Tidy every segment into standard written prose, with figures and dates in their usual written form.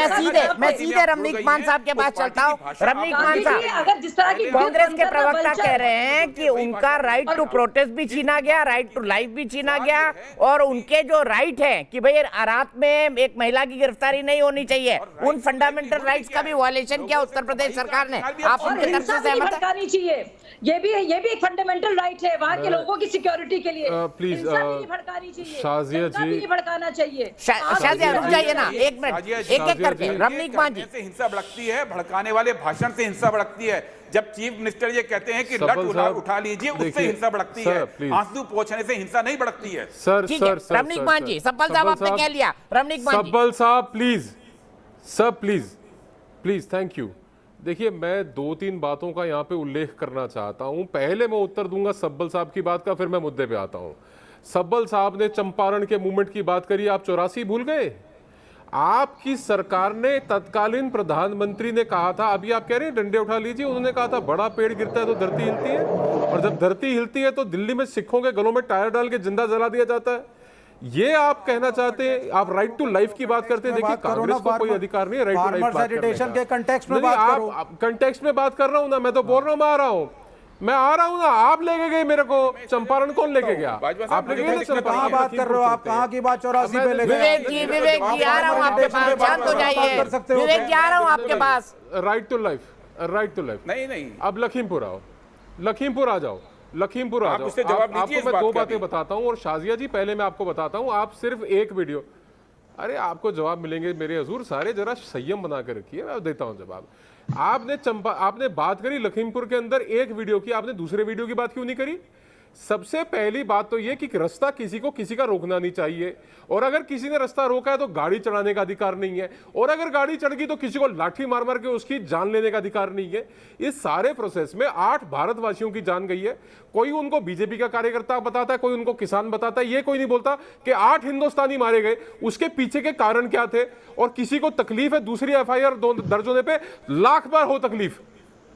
मैं सीधे रमनीक मान साहब के पास चलता हूँ। रमनीक मान साहब, अगर जिस तरह की कांग्रेस के प्रवक्ता कह रहे हैं कि उनका राइट टू प्रोटेस्ट भी छीना गया, राइट टू लाइफ भी छीना गया, और उनके जो राइट है कि भाई रात में एक महिला की गिरफ्तारी नहीं होनी चाहिए, उन फंडामेंटल राइट्स का भी वायलेशन किया उत्तर प्रदेश सरकार ने। आप उनके तरफ से सहमत हैं? चाहिए, ये भी एक फंडामेंटल राइट है वहाँ के लोगों की सिक्योरिटी के लिए। प्लीज भड़कानी चाहिए, शाजिया जी, भड़काना चाहिए। शाजिया रुक जाइए ना, एक मिनट, एक करके। रमनीक मान जी, हिंसा भड़कती है, भड़काने वाले भाषण से हिंसा भड़कती है। जब चीफ मिनिस्टर ये कहते हैं कि लट उठा लीजिए, उससे हिंसा भड़कती है। आंसू पोंछने से हिंसा नहीं भड़कती है। सर रमनीक मान जी, सब्बल साहब आपने कह लिया। रमनीक मान जी, सब्बल साहब please, sir please, thank you. देखिए, मैं 2-3 बातों का यहाँ पे उल्लेख करना चाहता हूँ। पहले मैं उत्तर दूंगा सब्बल साहब की बात का, फिर मैं मुद्दे पे आता हूँ। सब्बल साहब ने चंपारण के मूवमेंट की बात करी, आप 84 भूल गए? आपकी सरकार ने, तत्कालीन प्रधानमंत्री ने कहा था, अभी आप कह रहे हैं डंडे उठा लीजिए, उन्होंने कहा था बड़ा पेड़ गिरता है तो धरती हिलती है, और जब धरती हिलती है तो दिल्ली में सिखों के गलों में टायर डाल के जिंदा जला दिया जाता है। ये आप कहना चाहते हैं? आप राइट टू लाइफ की बात करते हैं। देखिए, कांग्रेस को कोई अधिकार नहीं है राइट टू लाइफ बात करने का। के कंटेक्स्ट में बात करो। आप कंटेक्स्ट में बात कर रहा हूं ना, मैं तो बोल रहा हूं, मैं आ रहा हूं ना। आप लेके गए मेरे को चंपारण, कौन लेके गया? आप लेके गए ना। कहां बात कर रहे हो आप? कहां की बात 84 पे ले गए? विवेक जी आ रहा हूं आपके पास, शांत हो जाइए। विवेक जी आ रहा हूं आपके पास। राइट टू लाइफ नहीं। अब लखीमपुर आओ, लखीमपुर आ जाओ, लखीमपुर आ जाओ। आपको मैं 2 बातें बताता हूं, और शाजिया जी पहले मैं आपको बताता हूं, आप सिर्फ एक वीडियो, अरे आपको जवाब मिलेंगे मेरे हजूर सारे, जरा संयम बना के रखिए, मैं देता हूं जवाब। आपने बात करी लखीमपुर के अंदर एक वीडियो की, आपने दूसरे वीडियो की बात क्यों नहीं करी? सबसे पहली बात तो यह कि रास्ता किसी का रोकना नहीं चाहिए, और अगर किसी ने रास्ता रोका है तो गाड़ी चढ़ाने का अधिकार नहीं है, और अगर गाड़ी चढ़ गई तो किसी को लाठी मार मार के उसकी जान लेने का अधिकार नहीं है। इस सारे प्रोसेस में 8 भारतवासियों की जान गई है। कोई उनको बीजेपी का कार्यकर्ता बताता है, कोई उनको किसान बताता है, ये कोई नहीं बोलता कि 8 हिंदुस्तानी मारे गए, उसके पीछे के कारण क्या थे। और किसी को तकलीफ है दूसरी एफआईआर दर्ज होने पे, लाख बार हो तकलीफ,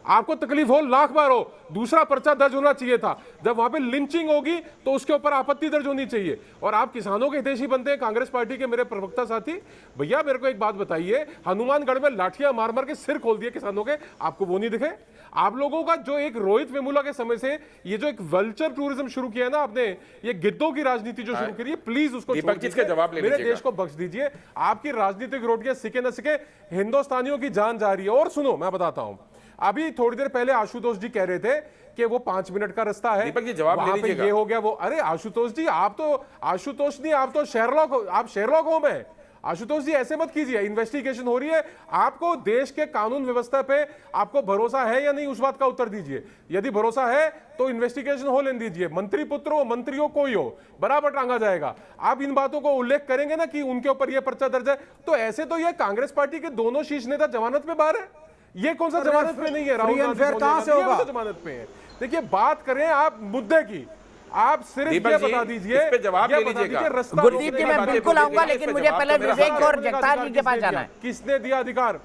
आपको तकलीफ हो, लाख बार हो, दूसरा पर्चा दर्ज होना चाहिए था। जब वहां पे लिंचिंग होगी तो उसके ऊपर आपत्ति दर्ज होनी चाहिए। और आप किसानों के हितैषी बनते हैं, कांग्रेस पार्टी के मेरे प्रवक्ता साथी। भैया मेरे को एक बात बताइए, हनुमानगढ़ में लाठियां मार मार के सिर खोल दिए किसानों के, आपको वो नहीं दिखे? आप लोगों का जो एक रोहित वेमुला के समय से ये जो एक वल्चर टूरिज्म शुरू किया है ना आपने, ये गिद्धों की राजनीति जो शुरू करी है, प्लीज उसको जवाब मेरे देश को बख्श दीजिए। आपकी राजनीतिक रोटियां सिके न सिके, हिंदुस्तानियों की जान जा रही है। और सुनो, मैं बताता हूं, अभी थोड़ी देर पहले आशुतोष जी कह रहे थे कि वो 5 मिनट का रास्ता है, दीपक जी जवाब ले लीजिएगा। ये हो गया वो। अरे आशुतोष जी, आप तो आशुतोष नहीं, आप तो शेरलॉक हो, आप शेरलॉक हो। मैं आशुतोष जी ऐसे मत कीजिए, इन्वेस्टिगेशन हो रही है, आपको देश के कानून व्यवस्था पे आपको भरोसा है या नहीं, उस बात का उत्तर दीजिए। यदि भरोसा है तो इन्वेस्टिगेशन हो लेने दीजिए, मंत्री पुत्र हो, मंत्री हो, कोई हो, बराबर टांगा जाएगा। आप इन बातों को उल्लेख करेंगे ना कि उनके ऊपर यह पर्चा दर्ज है, तो ऐसे तो यह कांग्रेस पार्टी के दोनों शीर्ष नेता जमानत पे बाहर है। ये कौन सा जमानत पे नहीं है? राहुल गांधी कहां से होगा? जमानत पे है। देखिए, बात करें आप मुद्दे की, आप सिर्फ ये बता दीजिए, इस पे जवाब ले लीजिएगा। गुरदीप जी मैं बिल्कुल आऊंगा, लेकिन मुझे पहले विवेक और जगतार जी के पास जाना है। किसने दिया अधिकार?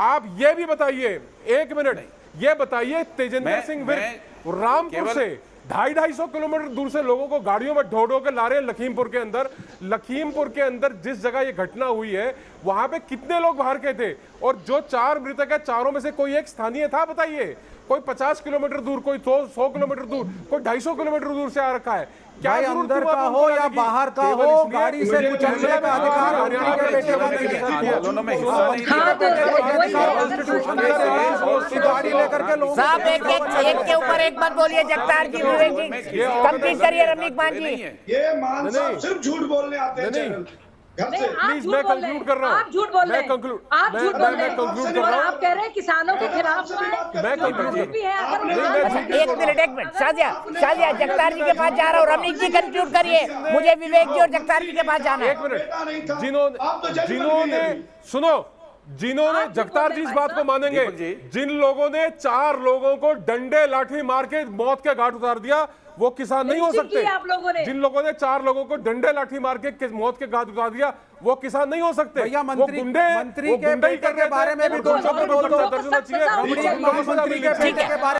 आप ये भी बताइए, 1 मिनट, ये बताइए, तेजेंद्र सिंह विर्क रामपुर से 250-250 किलोमीटर दूर से लोगों को गाड़ियों में ढो के ला रहे हैं लखीमपुर के अंदर। लखीमपुर के अंदर जिस जगह ये घटना हुई है, वहां पे कितने लोग बाहर के थे? और जो 4 मृतक है, चारों में से कोई एक स्थानीय था? बताइए। कोई 50 किलोमीटर दूर, कोई 100 किलोमीटर दूर, कोई 250 किलोमीटर दूर से आ रखा है। क्या अंदर का हो या बाहर का हो, गाड़ी से कुचलने का अधिकार मंत्री के बेटे को नहीं है। गाड़ी लेकर के लोग साहब एक के ऊपर एक बात बोलिए। जगतार जी, विवेक जी कंप्लीट करिए। रमनीक मान जी, ये मान साहब सिर्फ झूठ बोलने आते हैं। प्लीज मैं कंक्लूड कर रहा हूं। आप झूठ बोल रहे हैं, आप झूठ बोल रहे हैं, कंक्लूड कर रहा हूं। आप कह रहे हैं किसानों के खिलाफ मैं कंक्लूड भी है। एक मिनट शाजिया जगतार जी के पास जा रहा हूँ। रमनीक जी कंक्लूड करिए, मुझे विवेक जी और जगतार जी के पास जाना है। 1 मिनट, जिन्होंने जगतार जी इस बात को मानेंगे, जिन लोगों ने 4 लोगों को डंडे लाठी मार के मौत के घाट उतार दिया, वो किसान नहीं हो सकते। जिन लोगों ने 4 लोगों को डंडे लाठी मार के मौत के घाट उतार दिया, वो किसान नहीं हो सकते। भैया मंत्री के बेटे के बारे में भी 2 शब्द बोल दो। मंत्री के बेटे के बारे